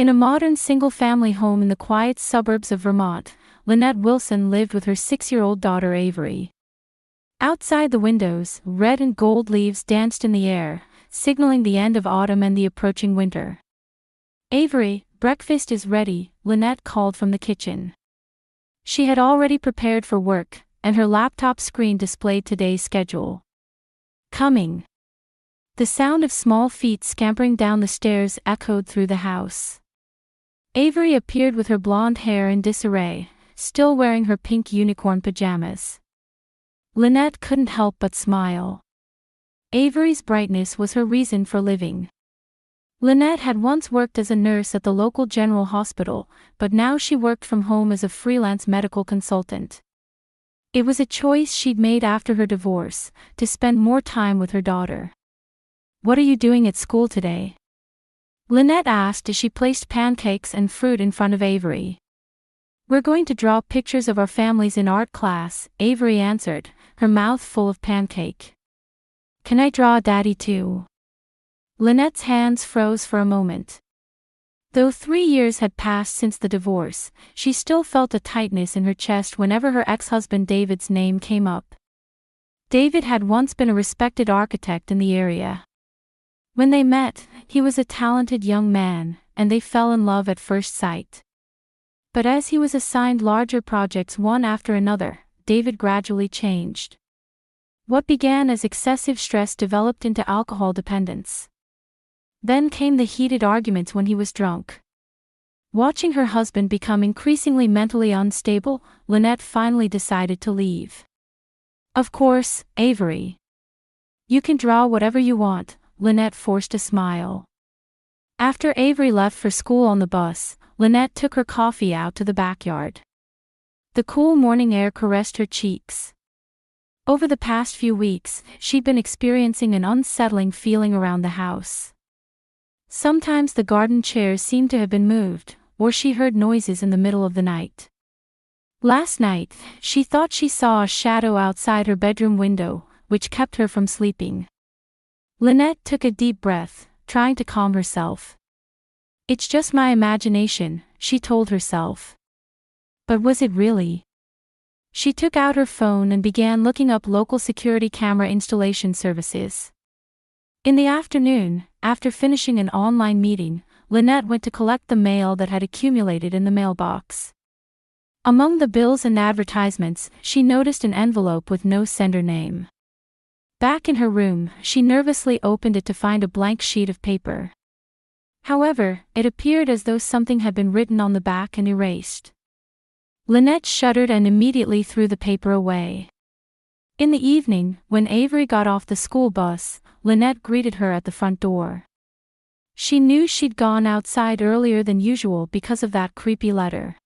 In a modern single-family home in the quiet suburbs of Vermont, Lynette Wilson lived with her 6-year-old daughter Avery. Outside the windows, red and gold leaves danced in the air, signaling the end of autumn and the approaching winter. "Avery, breakfast is ready," Lynette called from the kitchen. She had already prepared for work, and her laptop screen displayed today's schedule. "Coming." The sound of small feet scampering down the stairs echoed through the house. Avery appeared with her blonde hair in disarray, still wearing her pink unicorn pajamas. Lynette couldn't help but smile. Avery's brightness was her reason for living. Lynette had once worked as a nurse at the local general hospital, but now she worked from home as a freelance medical consultant. It was a choice she'd made after her divorce, to spend more time with her daughter. "What are you doing at school today?" Lynette asked as she placed pancakes and fruit in front of Avery. "We're going to draw pictures of our families in art class," Avery answered, her mouth full of pancake. "Can I draw Daddy too?" Lynette's hands froze for a moment. Though 3 years had passed since the divorce, she still felt a tightness in her chest whenever her ex-husband David's name came up. David had once been a respected architect in the area. When they met, he was a talented young man, and they fell in love at first sight. But as he was assigned larger projects one after another, David gradually changed. What began as excessive stress developed into alcohol dependence. Then came the heated arguments when he was drunk. Watching her husband become increasingly mentally unstable, Lynette finally decided to leave. "Of course, Avery. You can draw whatever you want," Lynette forced a smile. After Avery left for school on the bus, Lynette took her coffee out to the backyard. The cool morning air caressed her cheeks. Over the past few weeks, she'd been experiencing an unsettling feeling around the house. Sometimes the garden chairs seemed to have been moved, or she heard noises in the middle of the night. Last night, she thought she saw a shadow outside her bedroom window, which kept her from sleeping. Lynette took a deep breath, trying to calm herself. "It's just my imagination," she told herself. But was it really? She took out her phone and began looking up local security camera installation services. In the afternoon, after finishing an online meeting, Lynette went to collect the mail that had accumulated in the mailbox. Among the bills and advertisements, she noticed an envelope with no sender name. Back in her room, she nervously opened it to find a blank sheet of paper. However, it appeared as though something had been written on the back and erased. Lynette shuddered and immediately threw the paper away. In the evening, when Avery got off the school bus, Lynette greeted her at the front door. She knew she'd gone outside earlier than usual because of that creepy letter.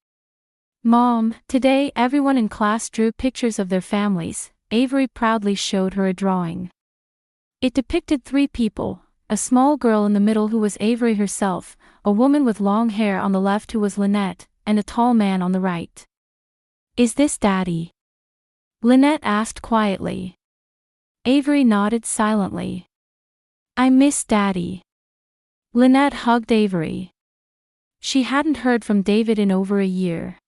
"Mom, today everyone in class drew pictures of their families," Avery proudly showed her a drawing. It depicted 3 people, a small girl in the middle who was Avery herself, a woman with long hair on the left who was Lynette, and a tall man on the right. "Is this Daddy?" Lynette asked quietly. Avery nodded silently. "I miss Daddy." Lynette hugged Avery. She hadn't heard from David in over a year.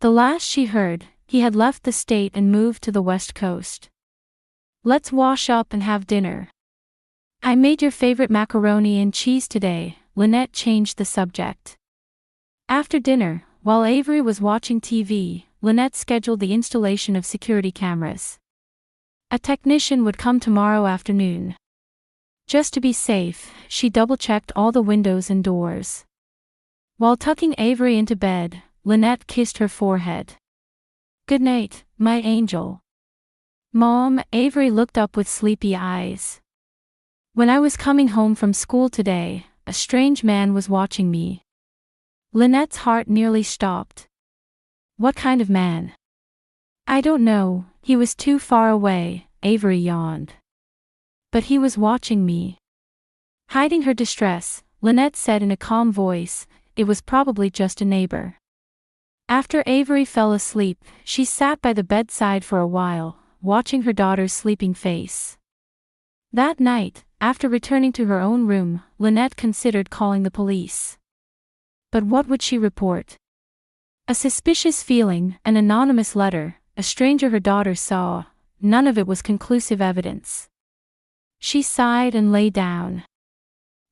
The last she heard, he had left the state and moved to the West Coast. "Let's wash up and have dinner. I made your favorite macaroni and cheese today," Lynette changed the subject. After dinner, while Avery was watching TV, Lynette scheduled the installation of security cameras. A technician would come tomorrow afternoon. Just to be safe, she double-checked all the windows and doors. While tucking Avery into bed, Lynette kissed her forehead. "Good night, my angel." "Mom," Avery looked up with sleepy eyes. "When I was coming home from school today, a strange man was watching me." Lynette's heart nearly stopped. "What kind of man?" "I don't know, he was too far away," Avery yawned. "But he was watching me." Hiding her distress, Lynette said in a calm voice, "It was probably just a neighbor." After Avery fell asleep, she sat by the bedside for a while, watching her daughter's sleeping face. That night, after returning to her own room, Lynette considered calling the police. But what would she report? A suspicious feeling, an anonymous letter, a stranger her daughter saw, none of it was conclusive evidence. She sighed and lay down.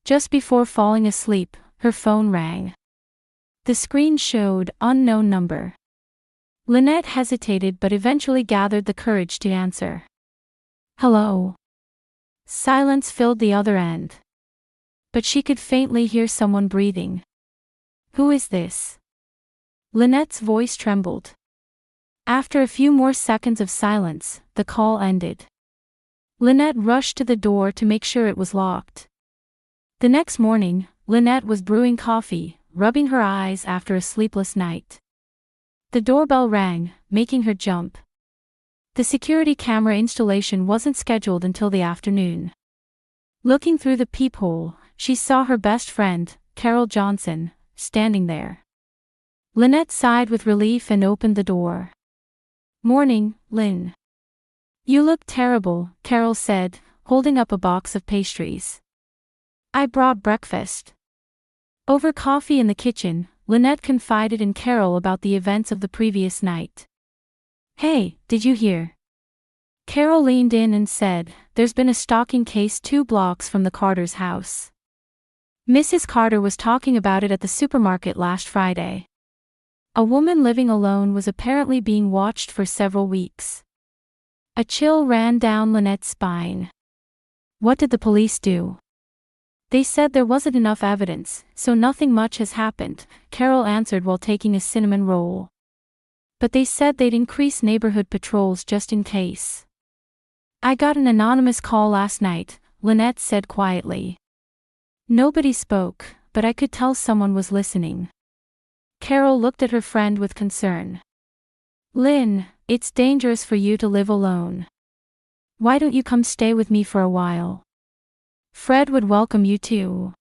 Just before falling asleep, her phone rang. The screen showed unknown number. Lynette hesitated but eventually gathered the courage to answer. Hello. Silence filled the other end. But she could faintly hear someone breathing. Who is this? Lynette's voice trembled. After a few more seconds of silence, the call ended. Lynette rushed to the door to make sure it was locked. The next morning, Lynette was brewing coffee, rubbing her eyes after a sleepless night. The doorbell rang, making her jump. The security camera installation wasn't scheduled until the afternoon. Looking through the peephole, she saw her best friend, Carol Johnson, standing there. Lynette sighed with relief and opened the door. Morning, Lynn. You look terrible, Carol said, holding up a box of pastries. I brought breakfast. Over coffee in the kitchen, Lynette confided in Carol about the events of the previous night. Hey, did you hear? Carol leaned in and said, there's been a stalking case 2 blocks from the Carter's house. Mrs. Carter was talking about it at the supermarket last Friday. A woman living alone was apparently being watched for several weeks. A chill ran down Lynette's spine. What did the police do? They said there wasn't enough evidence, so nothing much has happened, Carol answered while taking a cinnamon roll. But they said they'd increase neighborhood patrols just in case. I got an anonymous call last night, Lynette said quietly. Nobody spoke, but I could tell someone was listening. Carol looked at her friend with concern. Lynn, it's dangerous for you to live alone. Why don't you come stay with me for a while? Fred would welcome you too.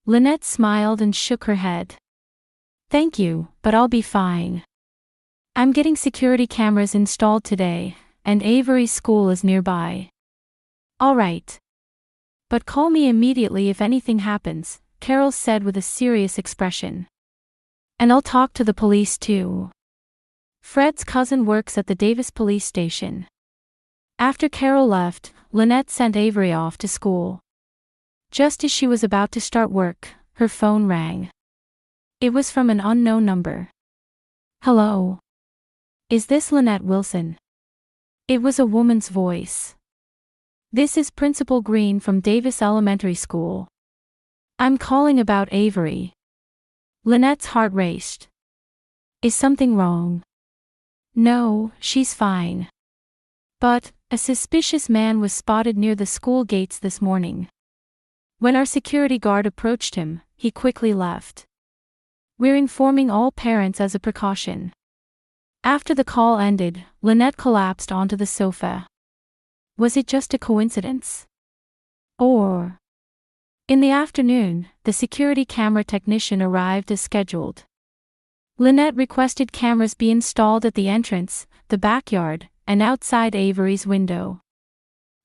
Lynette smiled and shook her head. Thank you, but I'll be fine. I'm getting security cameras installed today, and Avery's school is nearby. All right. But call me immediately if anything happens, Carol said with a serious expression. And I'll talk to the police too. Fred's cousin works at the Davis police station. After Carol left, Lynette sent Avery off to school. Just as she was about to start work, her phone rang. It was from an unknown number. Hello. Is this Lynette Wilson? It was a woman's voice. This is Principal Green from Davis Elementary School. I'm calling about Avery. Lynette's heart raced. Is something wrong? No, she's fine. But, a suspicious man was spotted near the school gates this morning. When our security guard approached him, he quickly left. We're informing all parents as a precaution. After the call ended, Lynette collapsed onto the sofa. Was it just a coincidence? Or... In the afternoon, the security camera technician arrived as scheduled. Lynette requested cameras be installed at the entrance, the backyard, and outside Avery's window.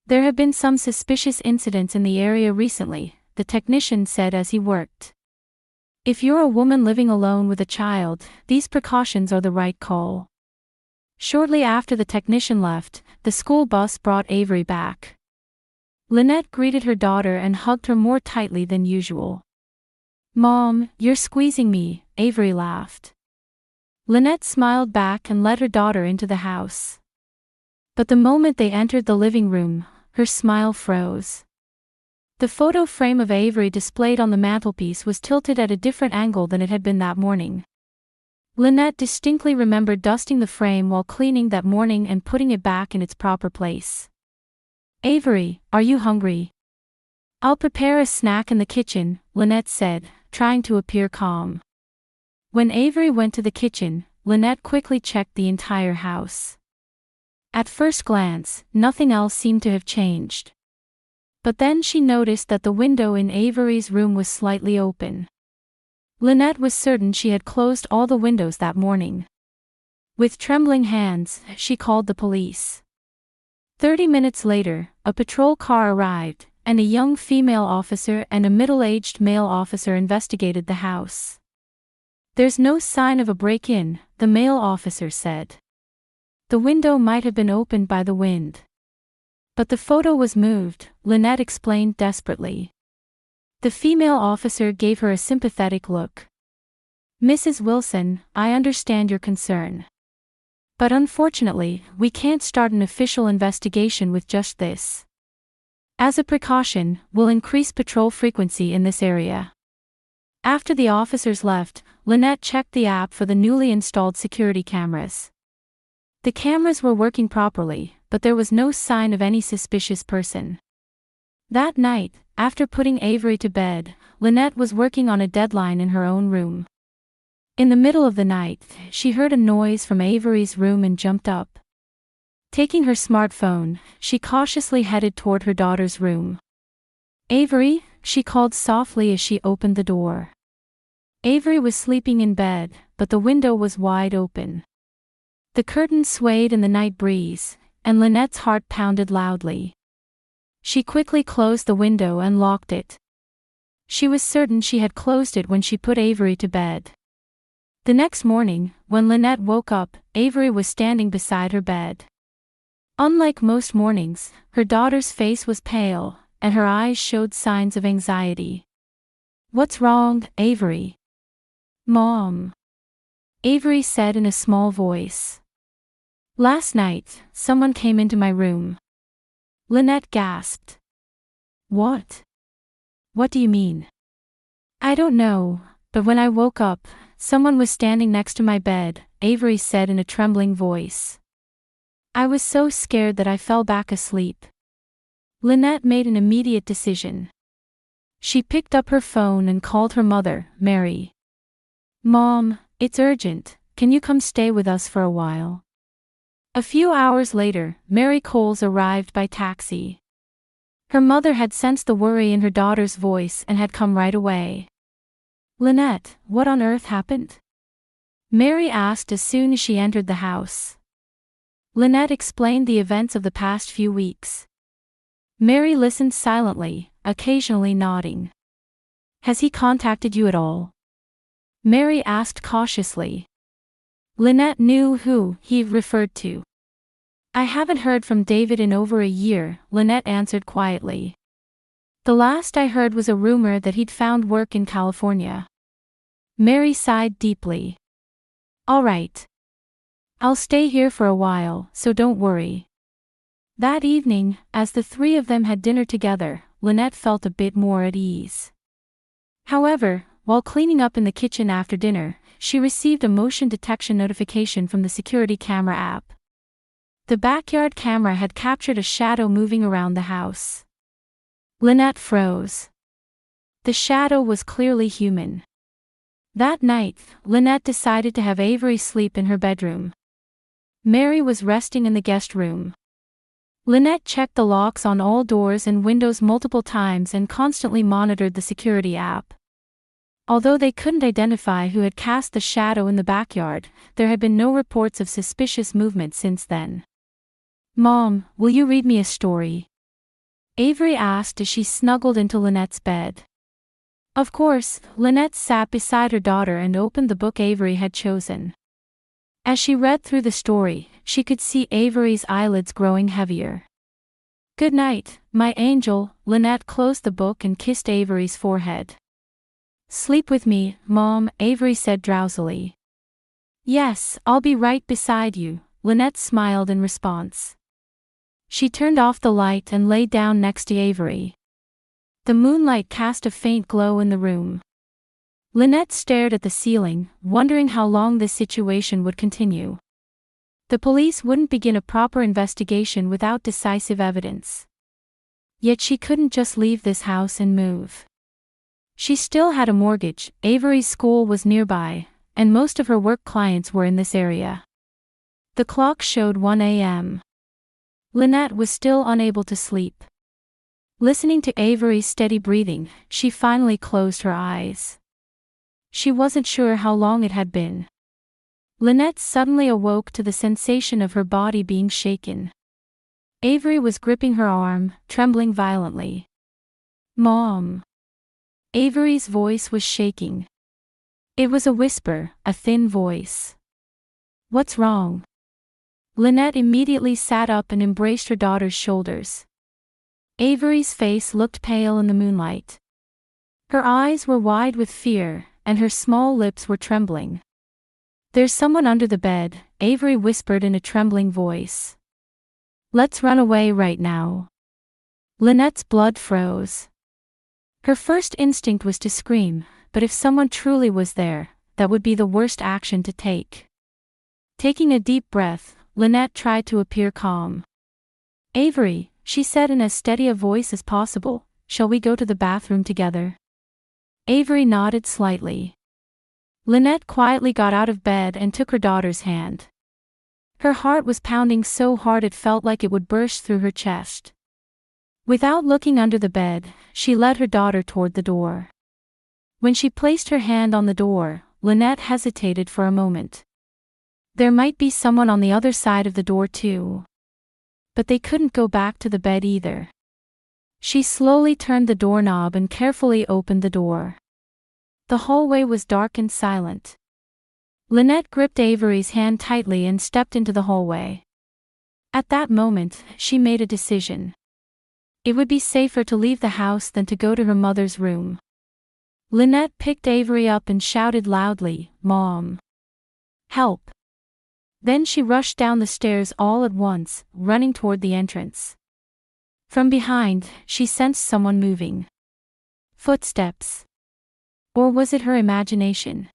There have been some suspicious incidents in the area recently, the technician said as he worked. If you're a woman living alone with a child, these precautions are the right call. Shortly after the technician left, the school bus brought Avery back. Lynette greeted her daughter and hugged her more tightly than usual. Mom, you're squeezing me, Avery laughed. Lynette smiled back and led her daughter into the house. But the moment they entered the living room, her smile froze. The photo frame of Avery displayed on the mantelpiece was tilted at a different angle than it had been that morning. Lynette distinctly remembered dusting the frame while cleaning that morning and putting it back in its proper place. Avery, are you hungry? I'll prepare a snack in the kitchen, Lynette said, trying to appear calm. When Avery went to the kitchen, Lynette quickly checked the entire house. At first glance, nothing else seemed to have changed. But then she noticed that the window in Avery's room was slightly open. Lynette was certain she had closed all the windows that morning. With trembling hands, she called the police. 30 minutes later, a patrol car arrived, and a young female officer and a middle-aged male officer investigated the house. There's no sign of a break-in, the male officer said. The window might have been opened by the wind. But the photo was moved, Lynette explained desperately. The female officer gave her a sympathetic look. Mrs. Wilson, I understand your concern. But unfortunately, we can't start an official investigation with just this. As a precaution, we'll increase patrol frequency in this area. After the officers left, Lynette checked the app for the newly installed security cameras. The cameras were working properly, but there was no sign of any suspicious person. That night, after putting Avery to bed, Lynette was working on a deadline in her own room. In the middle of the night, she heard a noise from Avery's room and jumped up. Taking her smartphone, she cautiously headed toward her daughter's room. Avery, she called softly as she opened the door. Avery was sleeping in bed, but the window was wide open. The curtains swayed in the night breeze, and Lynette's heart pounded loudly. She quickly closed the window and locked it. She was certain she had closed it when she put Avery to bed. The next morning, when Lynette woke up, Avery was standing beside her bed. Unlike most mornings, her daughter's face was pale, and her eyes showed signs of anxiety. What's wrong, Avery? Mom. Avery said in a small voice. Last night, someone came into my room. Lynette gasped. What? What do you mean? I don't know, but when I woke up, someone was standing next to my bed, Avery said in a trembling voice. I was so scared that I fell back asleep. Lynette made an immediate decision. She picked up her phone and called her mother, Mary. Mom, it's urgent, can you come stay with us for a while? A few hours later, Mary Coles arrived by taxi. Her mother had sensed the worry in her daughter's voice and had come right away. Lynette, what on earth happened? Mary asked as soon as she entered the house. Lynette explained the events of the past few weeks. Mary listened silently, occasionally nodding. Has he contacted you at all? Mary asked cautiously. Lynette knew who he referred to. I haven't heard from David in over a year, Lynette answered quietly. The last I heard was a rumor that he'd found work in California. Mary sighed deeply. All right. I'll stay here for a while, so don't worry. That evening, as the three of them had dinner together, Lynette felt a bit more at ease. However, while cleaning up in the kitchen after dinner, she received a motion detection notification from the security camera app. The backyard camera had captured a shadow moving around the house. Lynette froze. The shadow was clearly human. That night, Lynette decided to have Avery sleep in her bedroom. Mary was resting in the guest room. Lynette checked the locks on all doors and windows multiple times and constantly monitored the security app. Although they couldn't identify who had cast the shadow in the backyard, there had been no reports of suspicious movement since then. Mom, will you read me a story? Avery asked as she snuggled into Lynette's bed. Of course, Lynette sat beside her daughter and opened the book Avery had chosen. As she read through the story, she could see Avery's eyelids growing heavier. Good night, my angel, Lynette closed the book and kissed Avery's forehead. Sleep with me, Mom, Avery said drowsily. Yes, I'll be right beside you, Lynette smiled in response. She turned off the light and lay down next to Avery. The moonlight cast a faint glow in the room. Lynette stared at the ceiling, wondering how long this situation would continue. The police wouldn't begin a proper investigation without decisive evidence. Yet she couldn't just leave this house and move. She still had a mortgage, Avery's school was nearby, and most of her work clients were in this area. The clock showed 1 a.m. Lynette was still unable to sleep. Listening to Avery's steady breathing, she finally closed her eyes. She wasn't sure how long it had been. Lynette suddenly awoke to the sensation of her body being shaken. Avery was gripping her arm, trembling violently. Mom. Avery's voice was shaking. It was a whisper, a thin voice. "What's wrong?" Lynette immediately sat up and embraced her daughter's shoulders. Avery's face looked pale in the moonlight. Her eyes were wide with fear, and her small lips were trembling. "There's someone under the bed," Avery whispered in a trembling voice. "Let's run away right now." Lynette's blood froze. Her first instinct was to scream, but if someone truly was there, that would be the worst action to take. Taking a deep breath, Lynette tried to appear calm. "Avery," she said in as steady a voice as possible, "shall we go to the bathroom together?" Avery nodded slightly. Lynette quietly got out of bed and took her daughter's hand. Her heart was pounding so hard it felt like it would burst through her chest. Without looking under the bed, she led her daughter toward the door. When she placed her hand on the door, Lynette hesitated for a moment. There might be someone on the other side of the door too. But they couldn't go back to the bed either. She slowly turned the doorknob and carefully opened the door. The hallway was dark and silent. Lynette gripped Avery's hand tightly and stepped into the hallway. At that moment, she made a decision. It would be safer to leave the house than to go to her mother's room. Lynette picked Avery up and shouted loudly, "Mom! Help!" Then she rushed down the stairs all at once, running toward the entrance. From behind, she sensed someone moving. Footsteps. Or was it her imagination?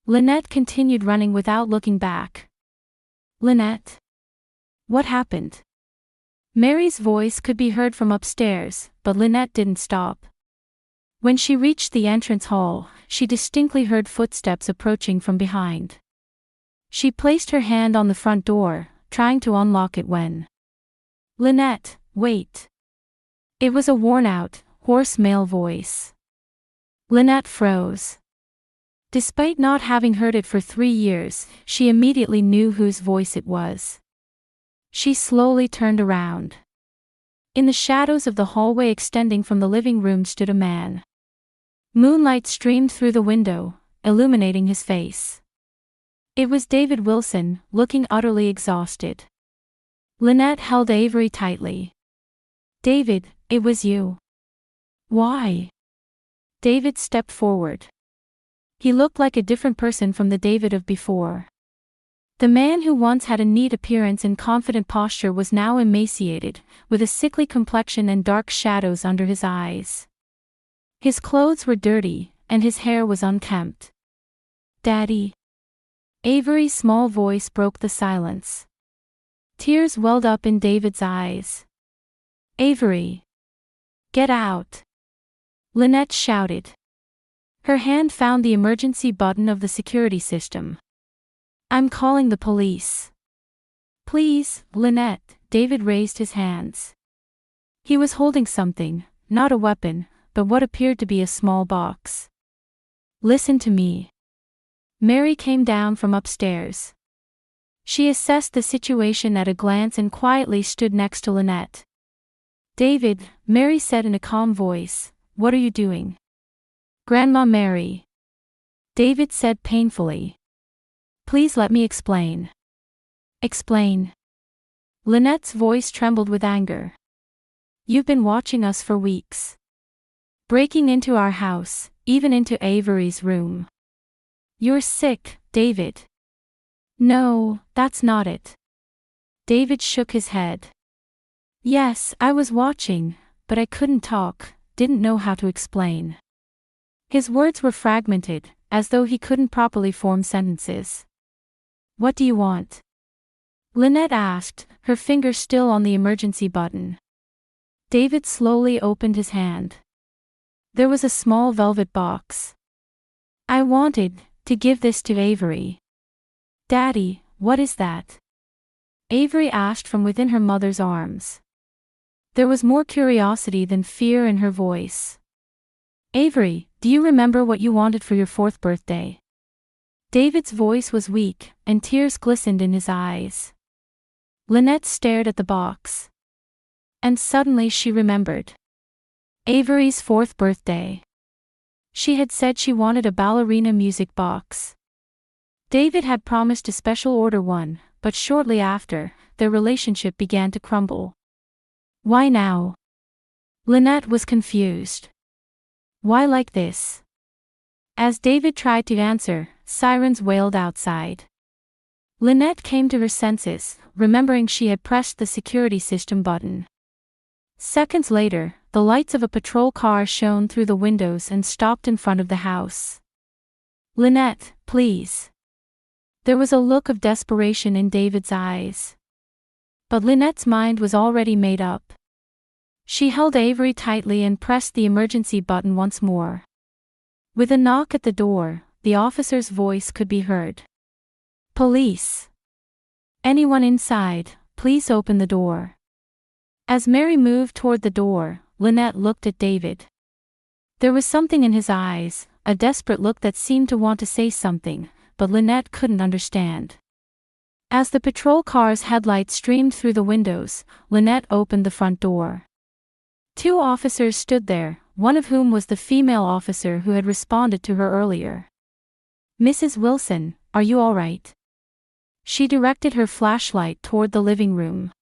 Lynette continued running without looking back. "Lynette? What happened?" Mary's voice could be heard from upstairs, but Lynette didn't stop. When she reached the entrance hall, she distinctly heard footsteps approaching from behind. She placed her hand on the front door, trying to unlock it when. "Lynette, wait." It was a worn-out, hoarse male voice. Lynette froze. Despite not having heard it for 3 years, she immediately knew whose voice it was. She slowly turned around. In the shadows of the hallway extending from the living room stood a man. Moonlight streamed through the window, illuminating his face. It was David Wilson, looking utterly exhausted. Lynette held Avery tightly. "David, it was you." "Why?" David stepped forward. He looked like a different person from the David of before. The man who once had a neat appearance and confident posture was now emaciated, with a sickly complexion and dark shadows under his eyes. His clothes were dirty, and his hair was unkempt. "Daddy." Avery's small voice broke the silence. Tears welled up in David's eyes. "Avery! Get out!" Lynette shouted. Her hand found the emergency button of the security system. "I'm calling the police." "Please, Lynette," David raised his hands. He was holding something, not a weapon, but what appeared to be a small box. "Listen to me." Mary came down from upstairs. She assessed the situation at a glance and quietly stood next to Lynette. "David," Mary said in a calm voice, "what are you doing?" "Grandma Mary." David said painfully. "Please let me explain." "Explain." Lynette's voice trembled with anger. "You've been watching us for weeks. Breaking into our house, even into Avery's room. You're sick, David." "No, that's not it." David shook his head. "Yes, I was watching, but I couldn't talk, didn't know how to explain." His words were fragmented, as though he couldn't properly form sentences. "What do you want?" Lynette asked, her finger still on the emergency button. David slowly opened his hand. There was a small velvet box. "I wanted to give this to Avery." "Daddy, what is that?" Avery asked from within her mother's arms. There was more curiosity than fear in her voice. "Avery, do you remember what you wanted for your 4th birthday?" David's voice was weak, and tears glistened in his eyes. Lynette stared at the box. And suddenly she remembered. Avery's 4th birthday. She had said she wanted a ballerina music box. David had promised to special order one, but shortly after, their relationship began to crumble. Why now? Lynette was confused. Why like this? As David tried to answer, sirens wailed outside. Lynette came to her senses, remembering she had pressed the security system button. Seconds later, the lights of a patrol car shone through the windows and stopped in front of the house. Lynette, please. There was a look of desperation in David's eyes. But Lynette's mind was already made up. She held Avery tightly and pressed the emergency button once more. With a knock at the door, the officer's voice could be heard. Police. Anyone inside, please open the door. As Mary moved toward the door, Lynette looked at David. There was something in his eyes, a desperate look that seemed to want to say something, but Lynette couldn't understand. As the patrol car's headlights streamed through the windows, Lynette opened the front door. Two officers stood there, one of whom was the female officer who had responded to her earlier. Mrs. Wilson, are you all right? She directed her flashlight toward the living room.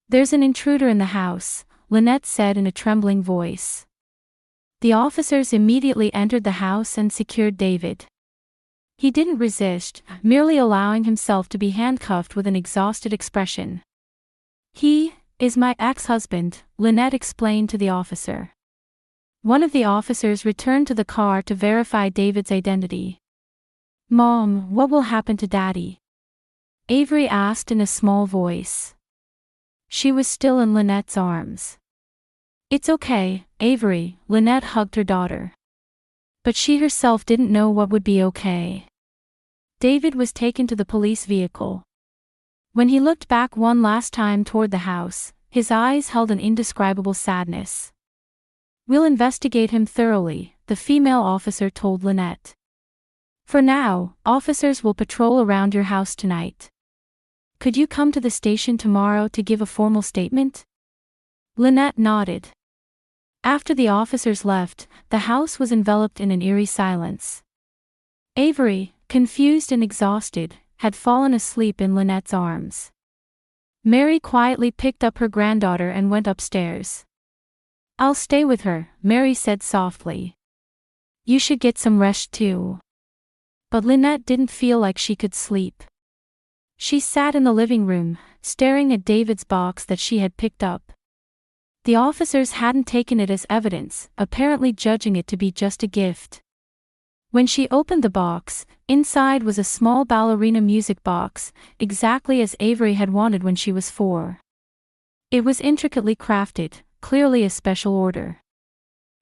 There's an intruder in the house, Lynette said in a trembling voice. The officers immediately entered the house and secured David. He didn't resist, merely allowing himself to be handcuffed with an exhausted expression. He is my ex-husband, Lynette explained to the officer. One of the officers returned to the car to verify David's identity. Mom, what will happen to Daddy? Avery asked in a small voice. She was still in Lynette's arms. It's okay, Avery, Lynette hugged her daughter. But she herself didn't know what would be okay. David was taken to the police vehicle. When he looked back one last time toward the house, his eyes held an indescribable sadness. We'll investigate him thoroughly, the female officer told Lynette. For now, officers will patrol around your house tonight. Could you come to the station tomorrow to give a formal statement? Lynette nodded. After the officers left, the house was enveloped in an eerie silence. Avery, confused and exhausted, had fallen asleep in Lynette's arms. Mary quietly picked up her granddaughter and went upstairs. I'll stay with her, Mary said softly. You should get some rest too. But Lynette didn't feel like she could sleep. She sat in the living room, staring at David's box that she had picked up. The officers hadn't taken it as evidence, apparently judging it to be just a gift. When she opened the box, inside was a small ballerina music box, exactly as Avery had wanted when she was 4. It was intricately crafted, clearly a special order.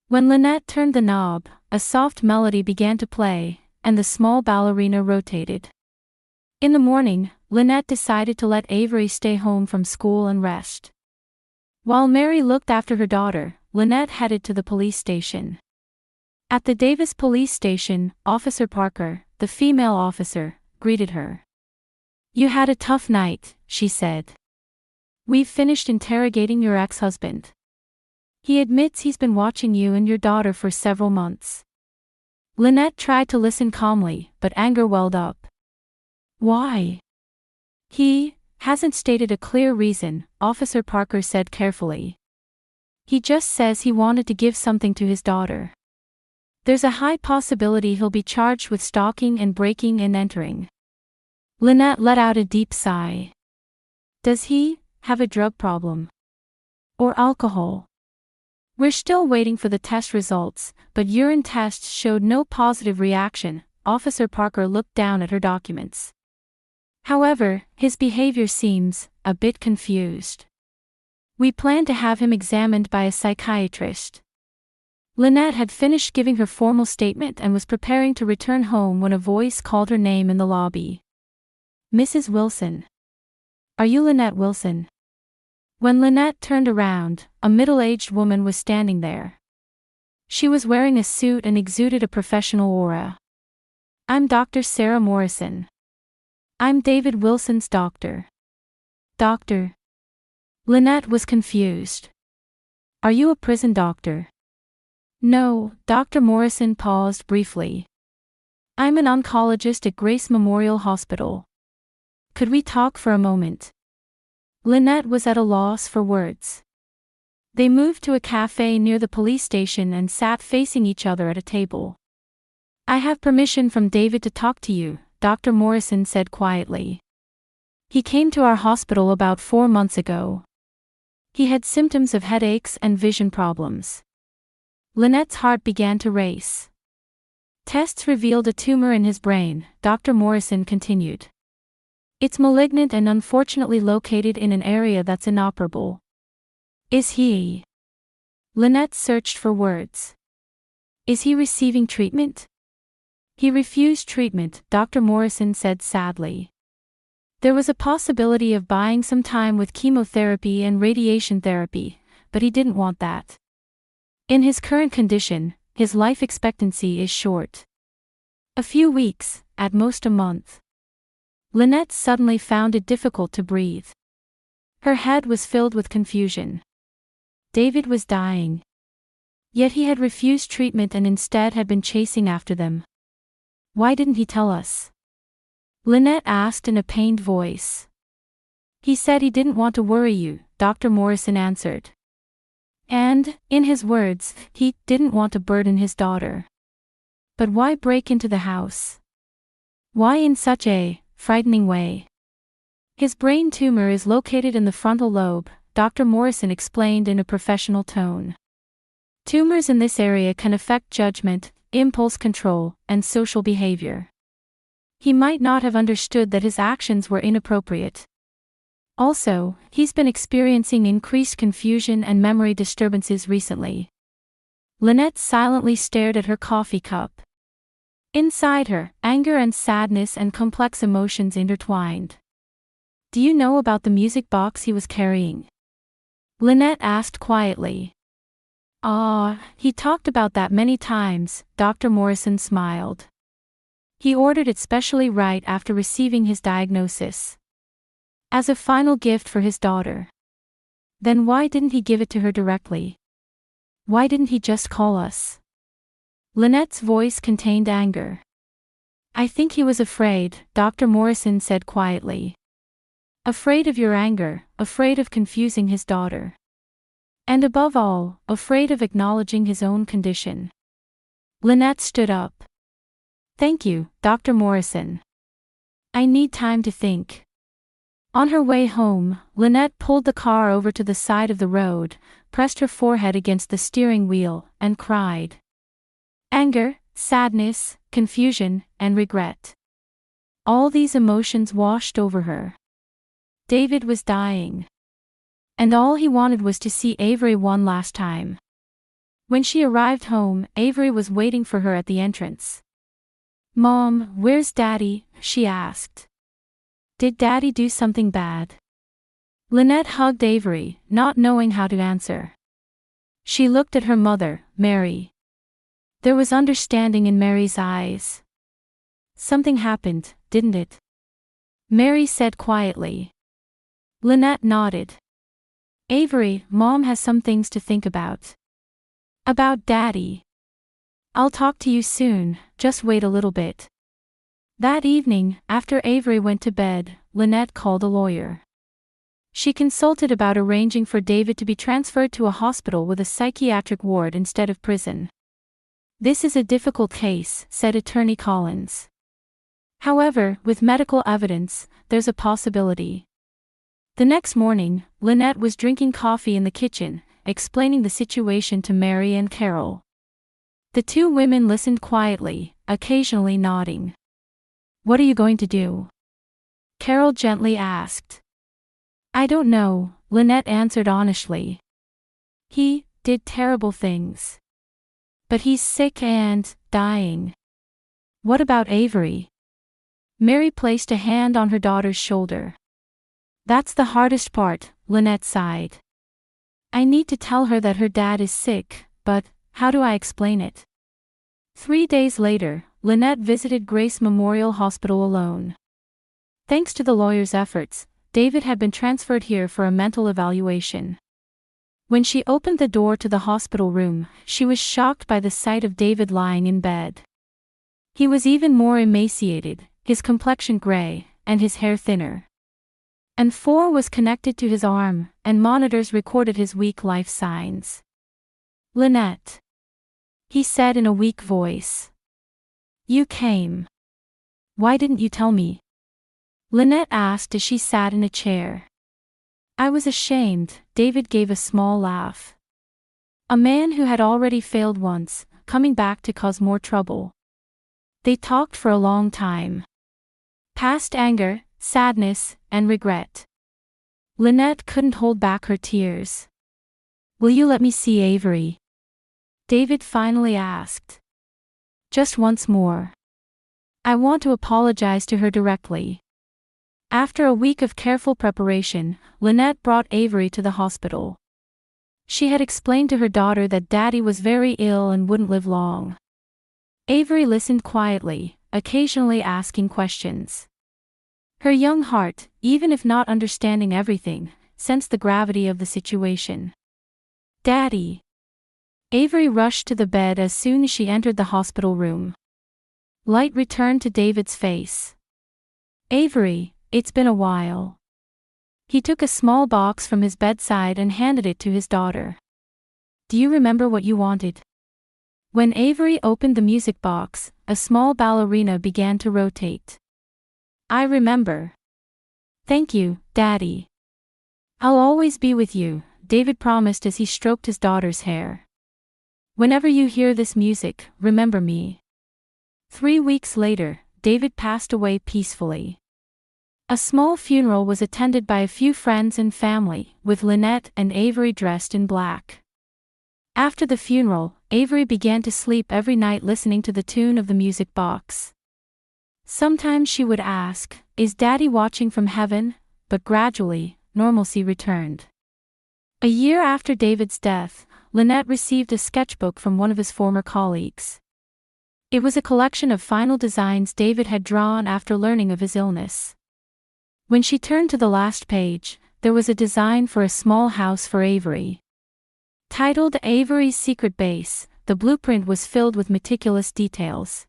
When Lynette turned the knob, a soft melody began to play, and the small ballerina rotated. In the morning, Lynette decided to let Avery stay home from school and rest. While Mary looked after her daughter, Lynette headed to the police station. At the Davis police station, Officer Parker, the female officer, greeted her. You had a tough night, she said. We've finished interrogating your ex-husband. He admits he's been watching you and your daughter for several months. Lynette tried to listen calmly, but anger welled up. Why? He hasn't stated a clear reason, Officer Parker said carefully. He just says he wanted to give something to his daughter. There's a high possibility he'll be charged with stalking and breaking and entering. Lynette let out a deep sigh. Does he have a drug problem? Or alcohol? We're still waiting for the test results, but urine tests showed no positive reaction. Officer Parker looked down at her documents. However, his behavior seems a bit confused. We plan to have him examined by a psychiatrist. Lynette had finished giving her formal statement and was preparing to return home when a voice called her name in the lobby. Mrs. Wilson. Are you Lynette Wilson? When Lynette turned around, a middle-aged woman was standing there. She was wearing a suit and exuded a professional aura. I'm Dr. Sarah Morrison. I'm David Wilson's doctor. Doctor? Lynette was confused. Are you a prison doctor? No, Dr. Morrison paused briefly. I'm an oncologist at Grace Memorial Hospital. Could we talk for a moment? Lynette was at a loss for words. They moved to a cafe near the police station and sat facing each other at a table. I have permission from David to talk to you, Dr. Morrison said quietly. He came to our hospital about 4 months ago. He had symptoms of headaches and vision problems. Lynette's heart began to race. Tests revealed a tumor in his brain, Dr. Morrison continued. It's malignant and unfortunately located in an area that's inoperable. Is he? Lynette searched for words. Is he receiving treatment? He refused treatment, Dr. Morrison said sadly. There was a possibility of buying some time with chemotherapy and radiation therapy, but he didn't want that. In his current condition, his life expectancy is short. A few weeks, at most a month. Lynette suddenly found it difficult to breathe. Her head was filled with confusion. David was dying. Yet he had refused treatment and instead had been chasing after them. Why didn't he tell us? Lynette asked in a pained voice. He said he didn't want to worry you, Dr. Morrison answered. And, in his words, he didn't want to burden his daughter. But why break into the house? Why in such a frightening way? His brain tumor is located in the frontal lobe, Dr. Morrison explained in a professional tone. Tumors in this area can affect judgment, impulse control, and social behavior. He might not have understood that his actions were inappropriate. Also, he's been experiencing increased confusion and memory disturbances recently. Lynette silently stared at her coffee cup. Inside her, anger and sadness and complex emotions intertwined. Do you know about the music box he was carrying? Lynette asked quietly. He talked about that many times, Dr. Morrison smiled. He ordered it specially right after receiving his diagnosis. As a final gift for his daughter. Then why didn't he give it to her directly? Why didn't he just call us? Lynette's voice contained anger. I think he was afraid, Dr. Morrison said quietly. Afraid of your anger, afraid of confusing his daughter. And above all, afraid of acknowledging his own condition. Lynette stood up. Thank you, Dr. Morrison. I need time to think. On her way home, Lynette pulled the car over to the side of the road, pressed her forehead against the steering wheel, and cried. Anger, sadness, confusion, and regret. All these emotions washed over her. David was dying. And all he wanted was to see Avery one last time. When she arrived home, Avery was waiting for her at the entrance. Mom, where's Daddy? She asked. Did Daddy do something bad? Lynette hugged Avery, not knowing how to answer. She looked at her mother, Mary. There was understanding in Mary's eyes. Something happened, didn't it? Mary said quietly. Lynette nodded. Avery, Mom has some things to think about. About Daddy. I'll talk to you soon, just wait a little bit. That evening, after Avery went to bed, Lynette called a lawyer. She consulted about arranging for David to be transferred to a hospital with a psychiatric ward instead of prison. This is a difficult case, said Attorney Collins. However, with medical evidence, there's a possibility. The next morning, Lynette was drinking coffee in the kitchen, explaining the situation to Mary and Carol. The two women listened quietly, occasionally nodding. What are you going to do? Carol gently asked. I don't know, Lynette answered honestly. He did terrible things. But he's sick and dying. What about Avery? Mary placed a hand on her daughter's shoulder. That's the hardest part, Lynette sighed. I need to tell her that her dad is sick, but how do I explain it? 3 days later, Lynette visited Grace Memorial Hospital alone. Thanks to the lawyer's efforts, David had been transferred here for a mental evaluation. When she opened the door to the hospital room, she was shocked by the sight of David lying in bed. He was even more emaciated, his complexion gray, and his hair thinner. And 4 was connected to his arm, and monitors recorded his weak life signs. "Lynette," he said in a weak voice. "You came. Why didn't you tell me?" Lynette asked as she sat in a chair. "I was ashamed," David gave a small laugh. A man who had already failed once, coming back to cause more trouble. They talked for a long time. Past anger, sadness, and regret. Lynette couldn't hold back her tears. "Will you let me see Avery?" David finally asked. "Just once more. I want to apologize to her directly." After a week of careful preparation, Lynette brought Avery to the hospital. She had explained to her daughter that Daddy was very ill and wouldn't live long. Avery listened quietly, occasionally asking questions. Her young heart, even if not understanding everything, sensed the gravity of the situation. "Daddy." Avery rushed to the bed as soon as she entered the hospital room. Light returned to David's face. "Avery, it's been a while." He took a small box from his bedside and handed it to his daughter. "Do you remember what you wanted?" When Avery opened the music box, a small ballerina began to rotate. "I remember." "Thank you, Daddy. I'll always be with you," David promised as he stroked his daughter's hair. "Whenever you hear this music, remember me." 3 weeks later, David passed away peacefully. A small funeral was attended by a few friends and family, with Lynette and Avery dressed in black. After the funeral, Avery began to sleep every night listening to the tune of the music box. Sometimes she would ask, "Is Daddy watching from heaven?" But gradually, normalcy returned. A year after David's death, Lynette received a sketchbook from one of his former colleagues. It was a collection of final designs David had drawn after learning of his illness. When she turned to the last page, there was a design for a small house for Avery. Titled Avery's Secret Base, the blueprint was filled with meticulous details.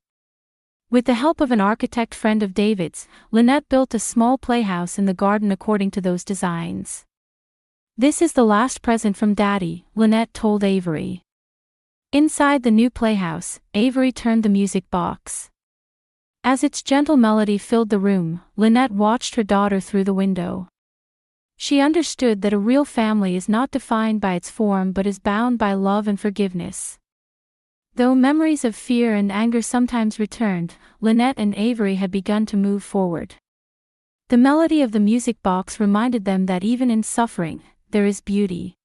With the help of an architect friend of David's, Lynette built a small playhouse in the garden according to those designs. "This is the last present from Daddy," Lynette told Avery. Inside the new playhouse, Avery turned the music box. As its gentle melody filled the room, Lynette watched her daughter through the window. She understood that a real family is not defined by its form but is bound by love and forgiveness. Though memories of fear and anger sometimes returned, Lynette and Avery had begun to move forward. The melody of the music box reminded them that even in suffering, there is beauty.